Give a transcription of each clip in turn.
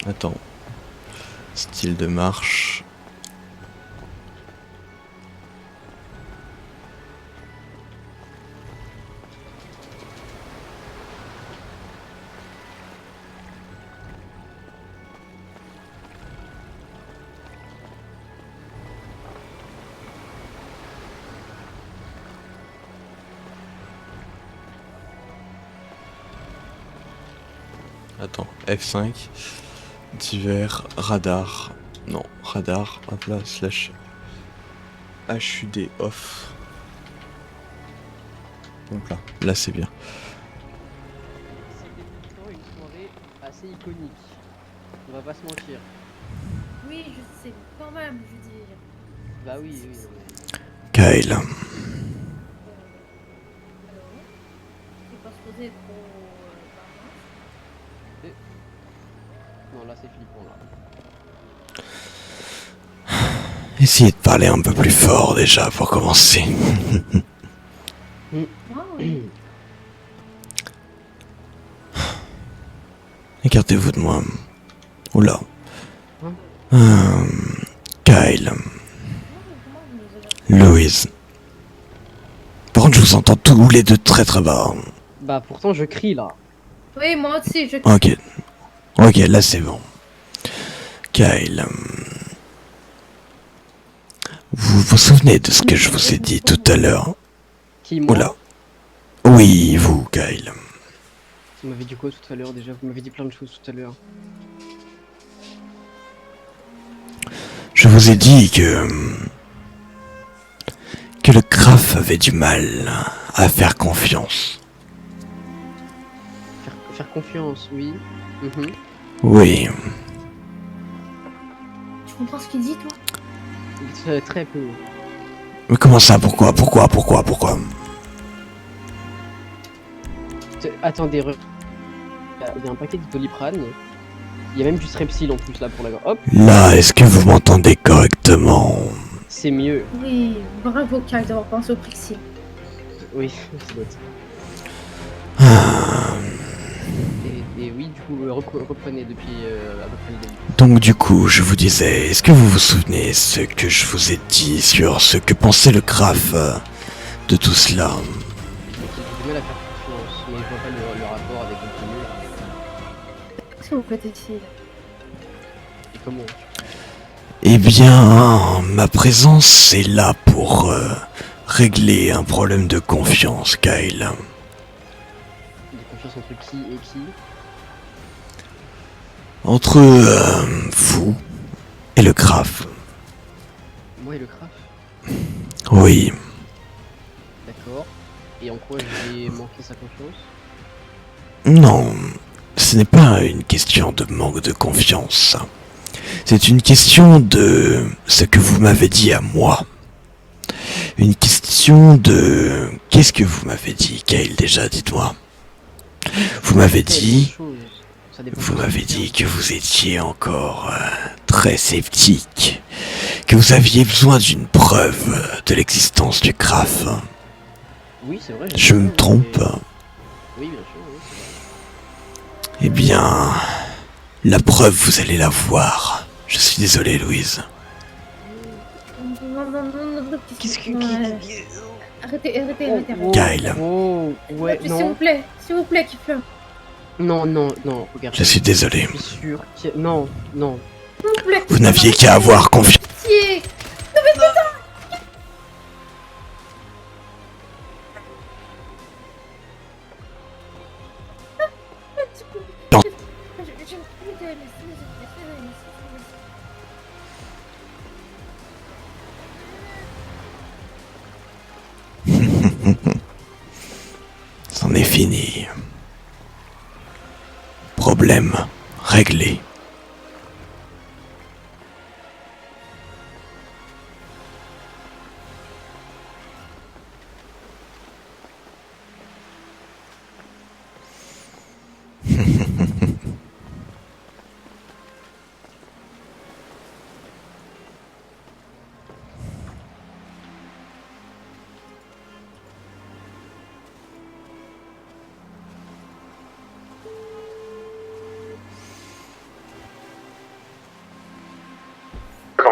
Attends. Style de marche. Attends, F5. Divers, radar. Non, radar, hop là, slash HUD off. Donc là c'est bien. C'était pourtant une soirée assez iconique. On va pas se mentir. Oui, je sais, quand même, je veux dire. Bah oui, oui. Kyle. Alors, c'est pas supposé être trop barbare. Non, là c'est flippant là. Essayez de parler un peu plus fort déjà pour commencer. Ah oui. Écartez-vous de moi. Oula. Hein Kyle. Comment vous nous avez... Louise. Par contre, je vous entends tous les deux très très bas. Bah pourtant je crie là. Oui, moi aussi, je... Ok. Ok, là c'est bon. Kyle. Vous vous souvenez de ce que je vous ai dit tout à l'heure? Qui, moi? Oula. Oui, vous, Kyle. Vous m'avez dit quoi tout à l'heure déjà? Vous m'avez dit plein de choses tout à l'heure. Je vous ai dit que le Graf avait du mal à faire confiance. Faire confiance, oui. Oui. Tu comprends ce qu'il dit, toi? Très peu. Mais comment ça? Pourquoi? Attendez, il y a un paquet de Doliprane. Il y a même du Strepsil en plus là pour la... Hop, Là, est-ce que vous m'entendez correctement? c'est mieux. Oui, bravo, Kyle, d'avoir pensé au Prixie. Oui, c'est doit être. Et oui, du coup, reprenez depuis à peu près le début. Donc du coup, je vous disais, est-ce que vous vous souvenez ce que je vous ai dit sur ce que pensait le Graf de tout cela? J'ai du mal à faire confiance, mais je vois pas le rapport avec le premier. Qu'est-ce que vous faites ici? Et comment? Eh bien, ma présence est là pour régler un problème de confiance, Kyle. De confiance entre qui et qui? Entre vous et le Graf. Moi et le Craft? Oui. D'accord. Et en quoi j'ai manqué sa confiance? Non, ce n'est pas une question de manque de confiance. C'est une question de ce que vous m'avez dit à moi. Une question de... Qu'est-ce que vous m'avez dit, Kyle, déjà, dites-moi. Vous m'avez dit... Vous m'avez dit que vous étiez encore très sceptique, que vous aviez besoin d'une preuve de l'existence du Graf. Oui, c'est vrai. Je me trompe? Oui, bien sûr, oui, c'est vrai. Eh bien, la preuve, vous allez la voir. Je suis désolé, Louise. Non, Qu'est-ce que... Arrêtez. Kyle. Oh, ouais, S'il non. vous plaît, Kiflin. Non, regarde. Je suis désolé. Je suis sûr que... Non. S'il vous plaît. Vous n'aviez qu'à avoir confiance. Pitié. C'en est fini. Problème réglé.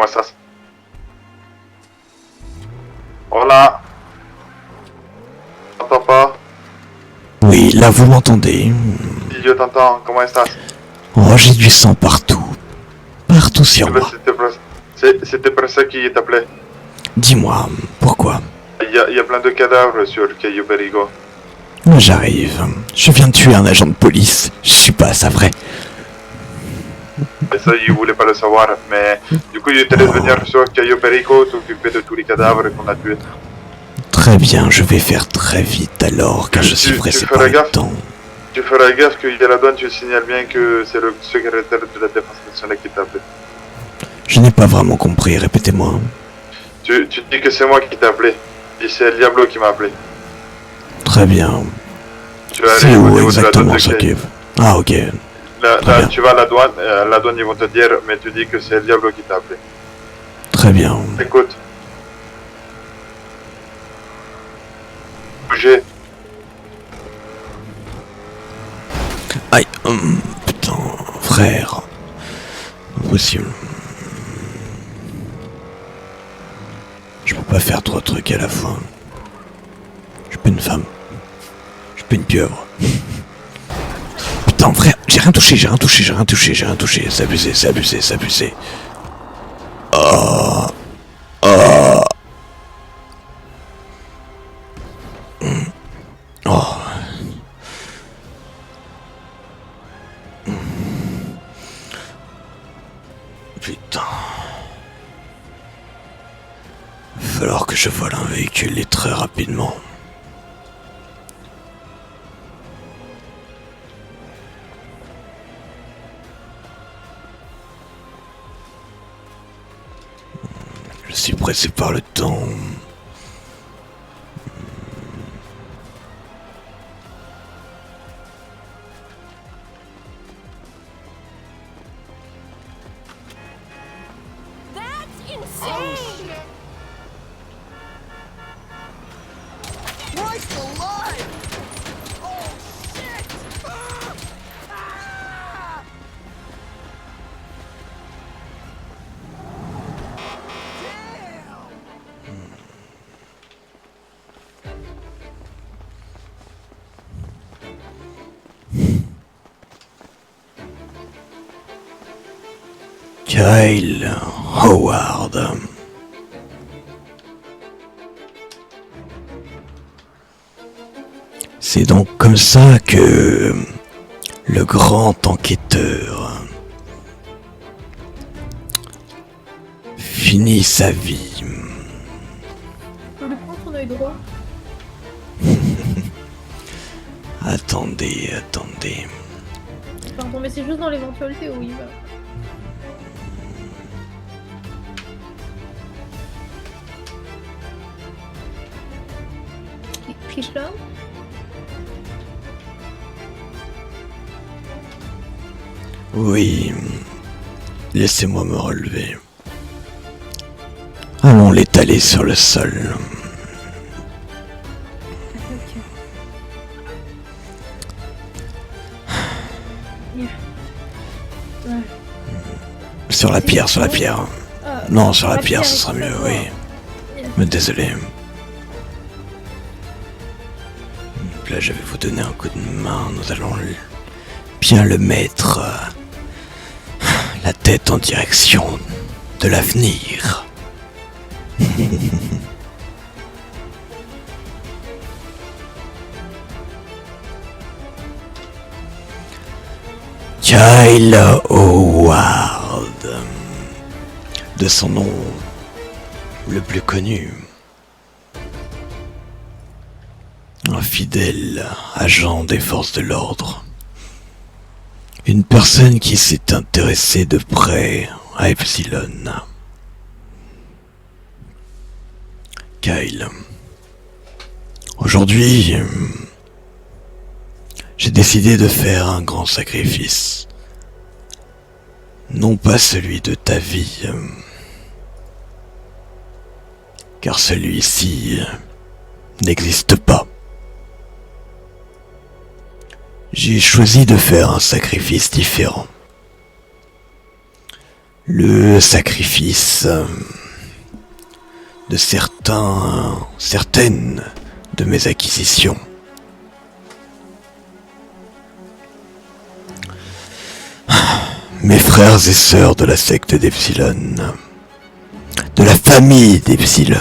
¿cómo estás? Hola. ¿T'entends pas? Oui, là vous m'entendez. Si, je t'entends, comment estás? Oh, j'ai du sang partout. Partout sur Eh ben, moi. C'était pour ça qu'il t'appelait. Dis-moi, pourquoi? Il y a plein de cadavres sur le Cayo Perico. J'arrive. Je viens de tuer un agent de police. Je suis pas à ça vrai. Et ça, il voulait pas le savoir, mais du coup, il te laisse venir sur Cayo Perico, t'occuper de tous les cadavres qu'on a tués. Très bien, je vais faire très vite alors, car je suis pressé par le temps. Tu feras gaffe qu'il y a la douane, tu signales bien que c'est le secrétaire de la défense nationale qui t'a appelé. Je n'ai pas vraiment compris, répétez-moi. Tu dis que c'est moi qui t'ai appelé, et c'est El Diablo qui m'a appelé. Très bien. Tu vas C'est aller au où niveau de la exactement douane de ça Cayo. qui est... Ah, ok. Là, tu vas à la douane ils vont te dire, mais tu dis que c'est El Diablo qui t'a appelé. Très bien. Écoute. Bougez. Aïe, putain, frère. Impossible. Je peux pas faire trois trucs à la fois. Je suis pas une femme. Je suis pas une pieuvre. Putain, frère, j'ai rien touché, c'est abusé, c'est abusé. Oh. Oh. Oh. Putain. Il va falloir que je vole un véhicule et très rapidement. Je suis pressé par le temps. Kyle Howard. C'est donc comme ça que le grand enquêteur finit sa vie. Je le prends ton œil droit. Attendez. Pardon, mais c'est juste dans l'éventualité où il va. Clique là. Oui, laissez-moi me relever. Allons l'étaler sur le sol. Sur la pierre. Non, sur la pierre, ce sera mieux, oui. Mais désolé. Là, je vais vous donner un coup de main. Nous allons bien le mettre la tête en direction de l'avenir. Kyle Howard, de son nom le plus connu. Un fidèle agent des forces de l'ordre. Une personne qui s'est intéressée de près à Epsilon. Kyle. Aujourd'hui, j'ai décidé de faire un grand sacrifice. Non pas celui de ta vie, car celui-ci n'existe pas. J'ai choisi de faire un sacrifice différent. le sacrifice de certaines de mes acquisitions. Mes frères et sœurs de la secte d'Epsilon, de la famille d'Epsilon.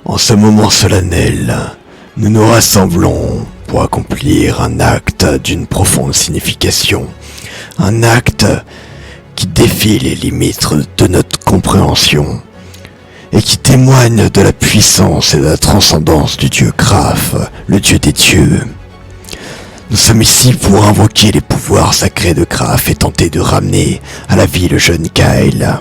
En ce moment solennel, nous nous rassemblons pour accomplir un acte d'une profonde signification. Un acte qui défie les limites de notre compréhension et qui témoigne de la puissance et de la transcendance du dieu Kraph, le dieu des dieux. Nous sommes ici pour invoquer les pouvoirs sacrés de Kraph et tenter de ramener à la vie le jeune Kyle,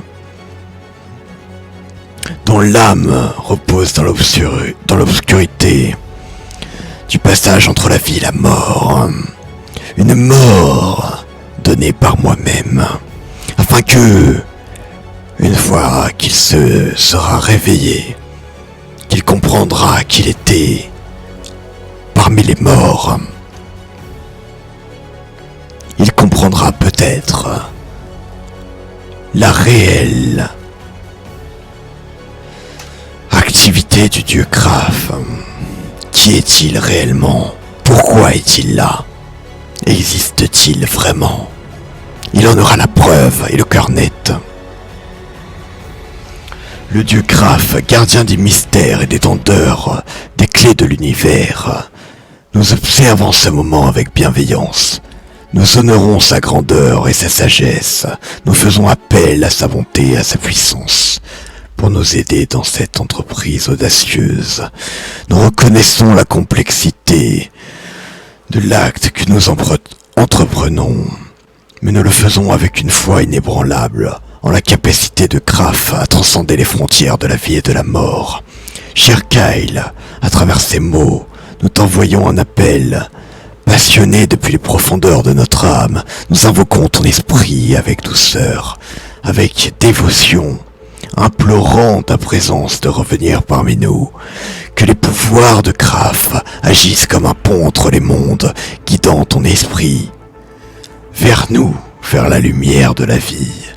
dont l'âme repose dans l'obscurité du passage entre la vie et la mort. Une mort donnée par moi-même, afin que, une fois qu'il se sera réveillé, qu'il comprendra qu'il était parmi les morts, il comprendra peut-être la réelle activité du dieu Kraph. Qui est-il réellement? Pourquoi est-il là? Existe-t-il vraiment? Il en aura la preuve et le cœur net. Le dieu Kraph, gardien des mystères et détenteur des clés de l'univers, nous observe en ce moment avec bienveillance. Nous honorons sa grandeur et sa sagesse. Nous faisons appel à sa bonté et à sa puissance pour nous aider dans cette entreprise audacieuse. Nous reconnaissons la complexité de l'acte que nous entreprenons, mais nous le faisons avec une foi inébranlable en la capacité de Kraph à transcender les frontières de la vie et de la mort. Cher Kyle, à travers ces mots, nous t'envoyons un appel. Passionné depuis les profondeurs de notre âme, nous invoquons ton esprit avec douceur, avec dévotion, implorant ta présence de revenir parmi nous. Que les pouvoirs de Kraph agissent comme un pont entre les mondes, guidant ton esprit vers nous, vers la lumière de la vie.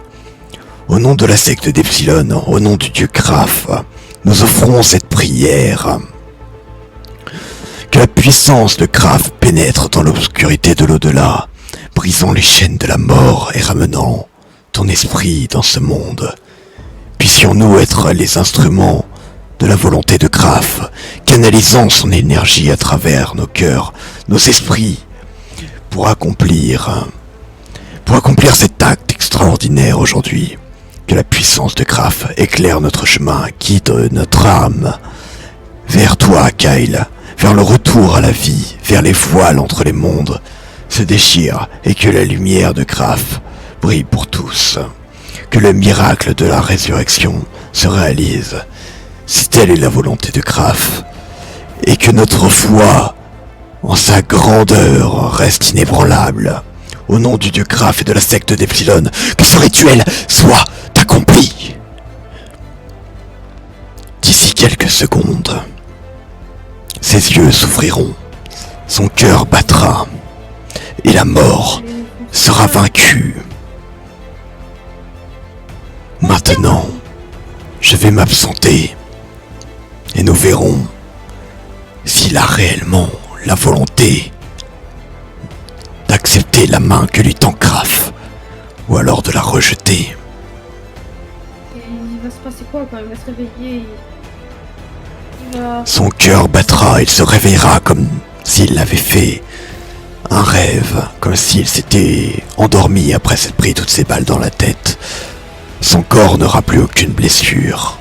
Au nom de la secte d'Epsilon, au nom du dieu Kraph, nous offrons cette prière. Que la puissance de Kraph pénètre dans l'obscurité de l'au-delà, brisant les chaînes de la mort et ramenant ton esprit dans ce monde. Puissions-nous être les instruments de la volonté de Kraph, canalisant son énergie à travers nos cœurs, nos esprits, pour accomplir cet acte extraordinaire aujourd'hui. Que la puissance de Kraph éclaire notre chemin, guide notre âme vers toi, Kyle, vers le retour à la vie, vers les voiles entre les mondes, se déchirent et que la lumière de Kraph brille pour tous. Que le miracle de la résurrection se réalise, si telle est la volonté de Kraph, et que notre foi en sa grandeur reste inébranlable. Au nom du dieu Kraph et de la secte d'Epsilon, que ce rituel soit accompli. D'ici quelques secondes, ses yeux s'ouvriront, son cœur battra, et la mort sera vaincue. Maintenant, je vais m'absenter, et nous verrons s'il a réellement la volonté d'accepter la main que lui tend Kraph, ou alors de la rejeter. Et il va se passer quoi quand il va se réveiller? Il va... Son cœur battra, il se réveillera comme s'il avait fait un rêve, comme s'il s'était endormi après s'être pris toutes ces balles dans la tête. Son corps n'aura plus aucune blessure.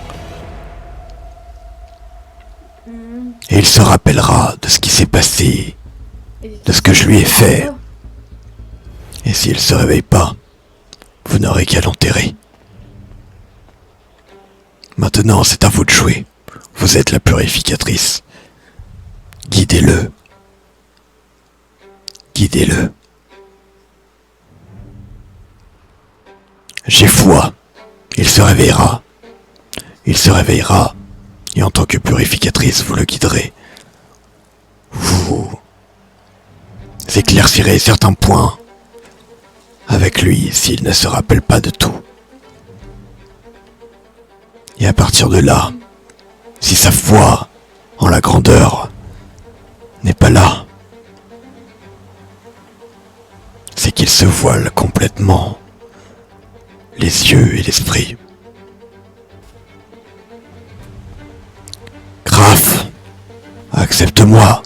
Et il se rappellera de ce qui s'est passé, de ce que je lui ai fait. Et s'il se réveille pas, vous n'aurez qu'à l'enterrer. Maintenant, c'est à vous de jouer. Vous êtes la purificatrice. Guidez-le. Guidez-le. J'ai foi. Il se réveillera. Il se réveillera. Et en tant que purificatrice, vous le guiderez. Vous éclaircirez certains points avec lui s'il ne se rappelle pas de tout. Et à partir de là, si sa foi en la grandeur n'est pas là, c'est qu'il se voile complètement les yeux et l'esprit. Graf, accepte-moi.